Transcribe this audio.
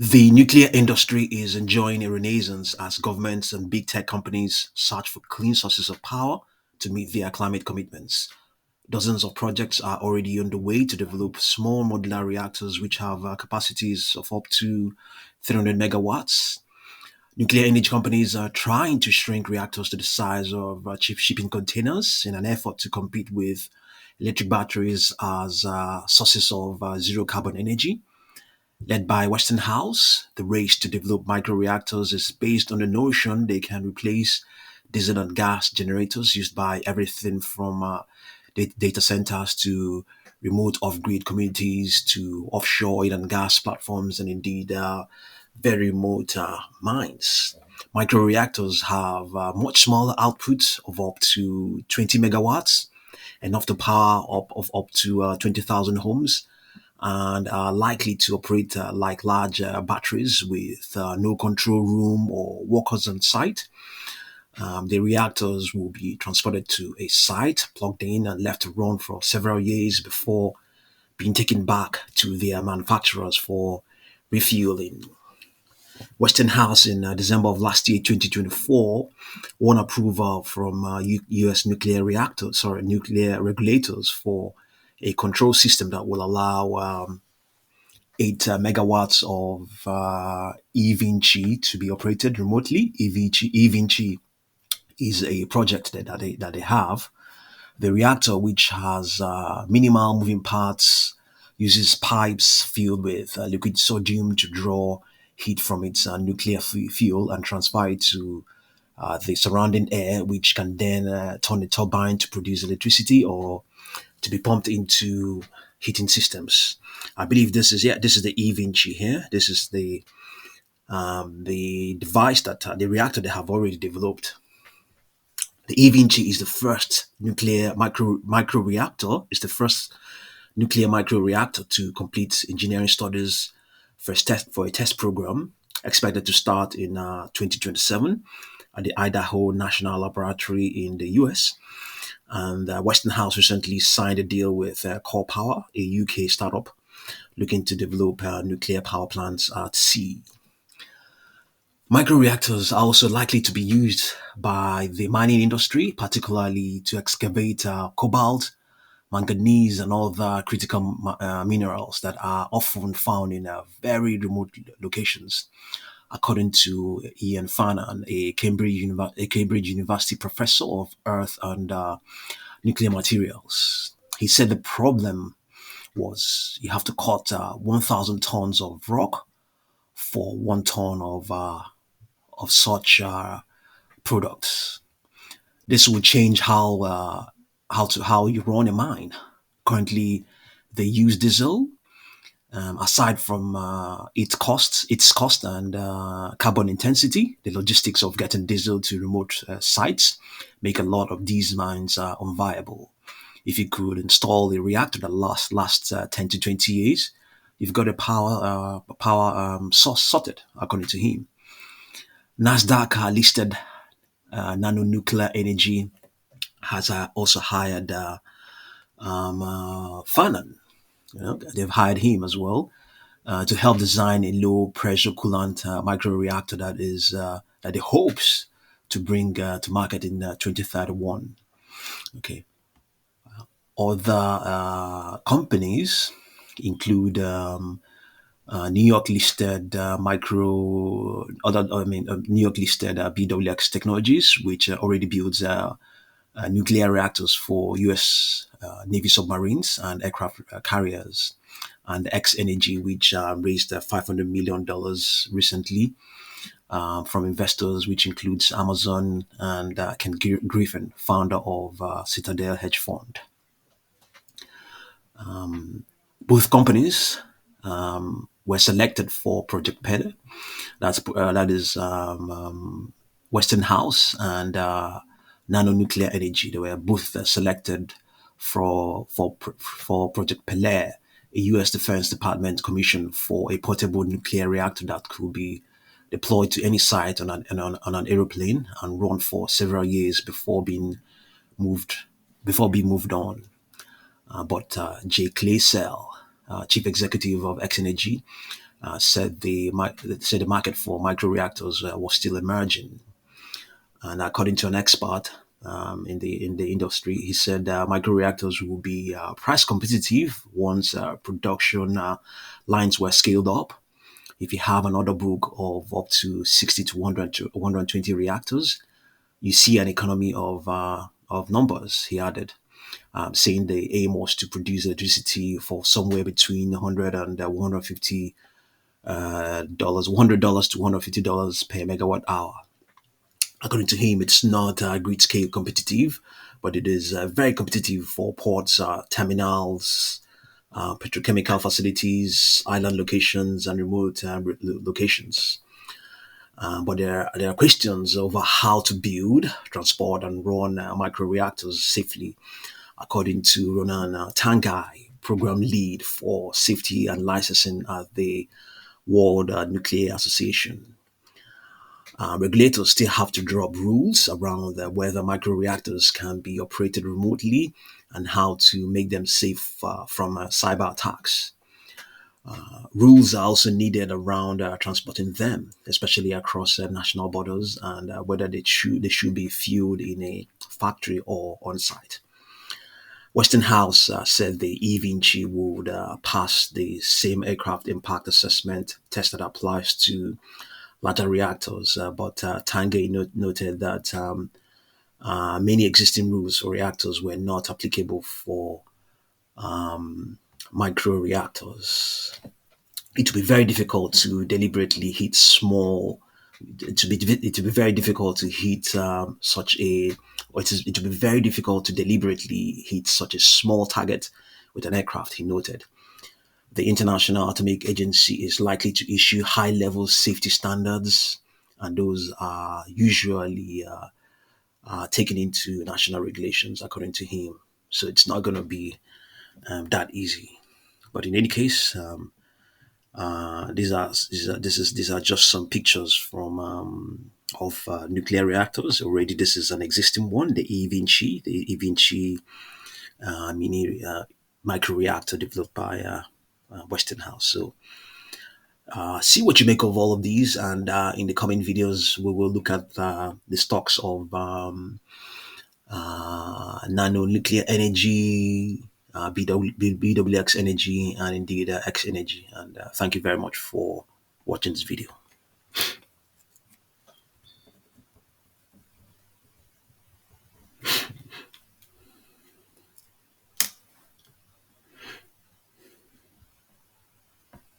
The nuclear industry is enjoying a renaissance as governments and big tech companies search for clean sources of power to meet their climate commitments. Dozens of projects are already underway to develop small modular reactors which have capacities of up to 300 megawatts. Nuclear energy companies are trying to shrink reactors to the size of cheap shipping containers in an effort to compete with electric batteries as sources of zero carbon energy. Led by Westinghouse, the race to develop micro-reactors is based on the notion they can replace diesel and gas generators used by everything from data centers to remote off-grid communities to offshore oil and gas platforms and indeed very remote mines. Micro-reactors have much smaller output of up to 20 megawatts, enough to power up of up to 20,000 homes, and are likely to operate like large batteries with no control room or workers on site. The reactors will be transported to a site, plugged in, and left to run for several years before being taken back to their manufacturers for refueling. Westinghouse in December of last year, 2024, won approval from US nuclear regulators for a control system that will allow 8 megawatts of eVinci to be operated remotely. eVinci is a project that they have. The reactor, which has minimal moving parts, uses pipes filled with liquid sodium to draw heat from its nuclear fuel and transfer it to the surrounding air, which can then turn the turbine to produce electricity or to be pumped into heating systems. I believe this is the eVinci here. This is the device that the reactor they have already developed. The eVinci is the first nuclear micro reactor. It's the first nuclear micro reactor to complete engineering studies for a test program expected to start in 2027 at the Idaho National Laboratory in the US. And Westinghouse recently signed a deal with Core Power, a UK startup looking to develop nuclear power plants at sea. Microreactors are also likely to be used by the mining industry, particularly to excavate cobalt, manganese, and other critical minerals that are often found in very remote locations. According to Ian Fannon, a Cambridge University professor of Earth and nuclear materials, he said the problem was you have to cut 1,000 tons of rock for 1 ton of such products. This will change how you run a mine. Currently, they use diesel. Aside from its cost and carbon intensity, the logistics of getting diesel to remote sites make a lot of these mines unviable. If you could install a reactor that lasts 10 to 20 years, you've got a power source sorted, according to him. Nasdaq listed Nano Nuclear Energy has also hired Fanon. They've hired him as well to help design a low pressure coolant micro reactor that it hopes to bring to market in 2031. Okay. Other companies include New York listed New York listed BWX Technologies, which already builds nuclear reactors for U.S. Navy submarines and aircraft carriers, and X Energy, which raised $500 million recently from investors, which includes Amazon and Ken Griffin, founder of Citadel Hedge Fund. Both companies were selected for Project Pele. That is Westinghouse and Nano Nuclear Energy. They were both selected for Project Pele, a U.S. Defense Department commission for a portable nuclear reactor that could be deployed to any site on an aeroplane and run for several years moved before being moved on. But Jay Claysell, chief executive of X Energy, said the market for micro-reactors was still emerging. And according to an expert in the industry, he said micro-reactors will be price competitive once production lines were scaled up. If you have an order book of up to 60 to 120 reactors, you see an economy of numbers, he added, saying the aim was to produce electricity for somewhere between 100 and 150 dollars, $100 to $150 per megawatt hour. According to him, it's not grid scale competitive, but it is very competitive for ports, terminals, petrochemical facilities, island locations, and remote locations. But there are questions over how to build, transport, and run micro reactors safely, according to Ronan Tangai, program lead for safety and licensing at the World Nuclear Association. Regulators still have to draw up rules around whether microreactors can be operated remotely and how to make them safe from cyber attacks. Rules are also needed around transporting them, especially across national borders, and whether they should be fueled in a factory or on site. Westinghouse said the EVNG would pass the same aircraft impact assessment test that applies to larger reactors, but Tange noted that many existing rules for reactors were not applicable for micro reactors. It would be very difficult to deliberately hit small. It would be very difficult to hit such a. Or it would be very difficult to deliberately hit such a small target with an aircraft. He noted. The International Atomic Agency is likely to issue high level safety standards, and those are usually taken into national regulations, according to him. So it's not going to be that easy. But in any case, these are just some pictures from of nuclear reactors. Already, this is an existing one, the E Vinci mini micro reactor developed by Westinghouse. So see what you make of all of these, and in the coming videos, we will look at the stocks of nano nuclear energy, BWX energy, and indeed X energy. And thank you very much for watching this video.